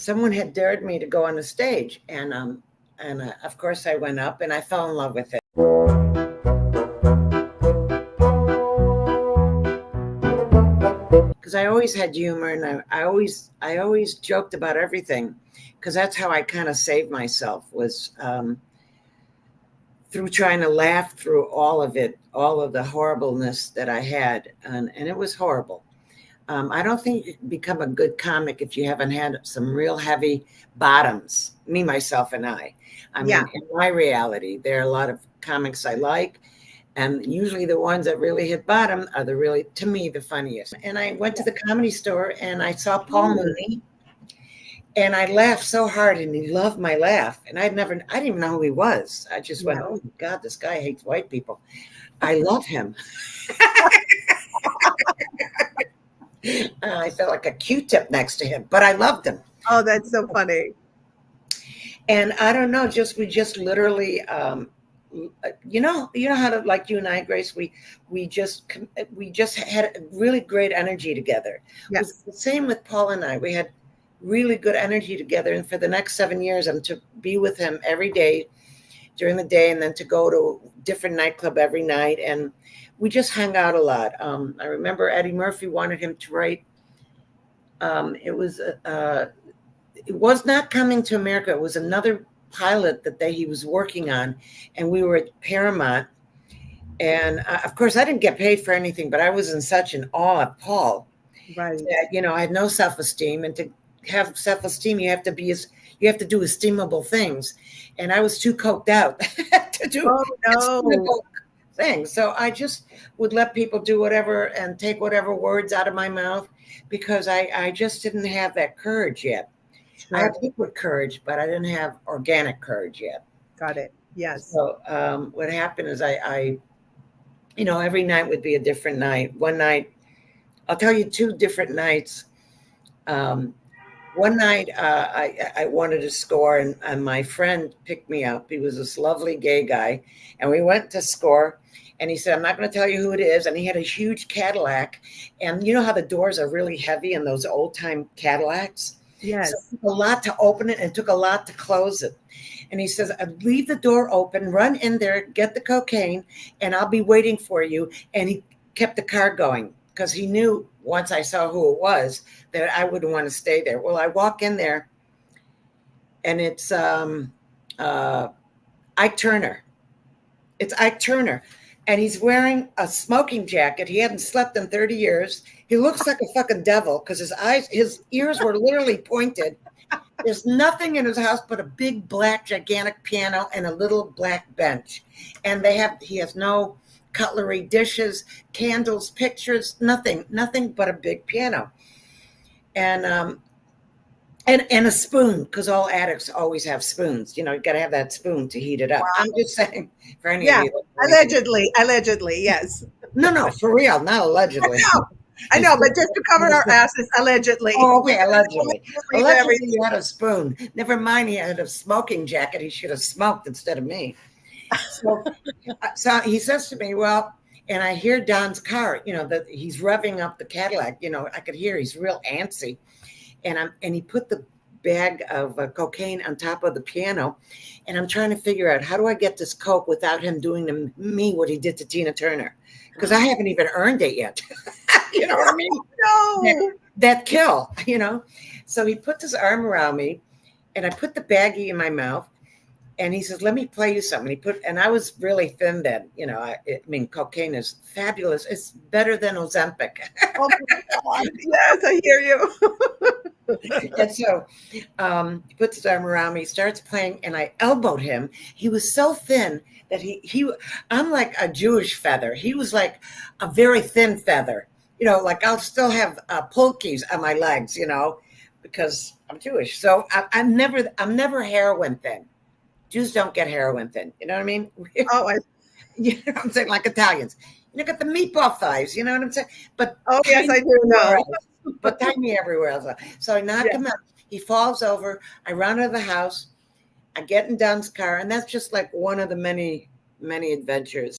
someone had dared me to go on the stage, and of course I went up and I fell in love with it. Because I always had humor, and I always joked about everything, because that's how I kind of saved myself, was through trying to laugh through all of it, all of the horribleness that I had, and it was horrible. I don't think you can become a good comic if you haven't had some real heavy bottoms. Me, myself, and I. I mean, in my reality, there are a lot of comics I like, and usually the ones that really hit bottom are to me, the funniest. And I went to the Comedy Store and I saw Paul Mooney, and I laughed so hard, and he loved my laugh. And I didn't even know who he was. I just went, oh my God, this guy hates white people. I love him. I felt like a Q-tip next to him, but I loved him. Oh, that's so funny. And I don't know, we just literally, you know how to, like you and I, Grace, we just had really great energy together. Yes. It was the same with Paul and I. We had really good energy together. And for the next 7 years, I'm to be with him every day during the day, and then to go to a different nightclub every night. And we just hung out a lot. I remember Eddie Murphy wanted him to write. It was not Coming to America. It was another pilot that he was working on, and we were at Paramount. And of course, I didn't get paid for anything, but I was in such an awe of Paul. Right. That, I had no self-esteem, and to have self-esteem, you have to do esteemable things. And I was too coked out to do esteemable things. So I just would let people do whatever and take whatever words out of my mouth, because I just didn't have that courage yet. Sure. I have liquid courage, but I didn't have organic courage yet. Got it. Yes. So what happened is I every night would be a different night. One night, I'll tell you 2 different nights. One night I wanted to score, and my friend picked me up. He was this lovely gay guy, and we went to score. And he said, I'm not going to tell you who it is. And he had a huge Cadillac. And you know how the doors are really heavy in those old-time Cadillacs? Yes. So it took a lot to open it, and it took a lot to close it. And he says, leave the door open, run in there, get the cocaine, and I'll be waiting for you. And he kept the car going, because he knew once I saw who it was that I wouldn't want to stay there. Well, I walk in there, and it's Ike Turner. It's Ike Turner. And he's wearing a smoking jacket. He hadn't slept in 30 years. He looks like a fucking devil, because his ears were literally pointed. There's nothing in his house but a big black gigantic piano and a little black bench. And he has no cutlery, dishes, candles, pictures, nothing but a big piano. And a spoon, because all addicts always have spoons. You got to have that spoon to heat it up. Wow. I'm just saying, for any of you. Allegedly, yes. No, for real, not allegedly. I know, but just to cover our asses, allegedly. Oh, okay, allegedly. Allegedly, he had a spoon. Never mind, he had a smoking jacket. He should have smoked instead of me. So he says to me, well, and I hear Don's car, that he's revving up the Cadillac. I could hear he's real antsy. And he put the bag of cocaine on top of the piano, and I'm trying to figure out, how do I get this coke without him doing to me what he did to Tina Turner? Because I haven't even earned it yet. You know what I mean? No. That kill, So he puts his arm around me, and I put the baggie in my mouth, and he says, let me play you something. And I was really thin then. Cocaine is fabulous. It's better than Ozempic. Oh my God. Yes, I hear you. And so he puts his arm around me, starts playing, and I elbowed him. He was so thin that I'm like a Jewish feather. He was like a very thin feather. Like I'll still have pulkeys on my legs, because I'm Jewish. So I'm never heroin thin. Jews don't get heroin thin. You know what I mean? Oh, you know what I'm saying? Like Italians. Got the meatball thighs. You know what I'm saying? But yes, I do know. But tiny everywhere else. So I knock him out. He falls over. I run out of the house. I get in Don's car, and that's just like one of the many, many adventures.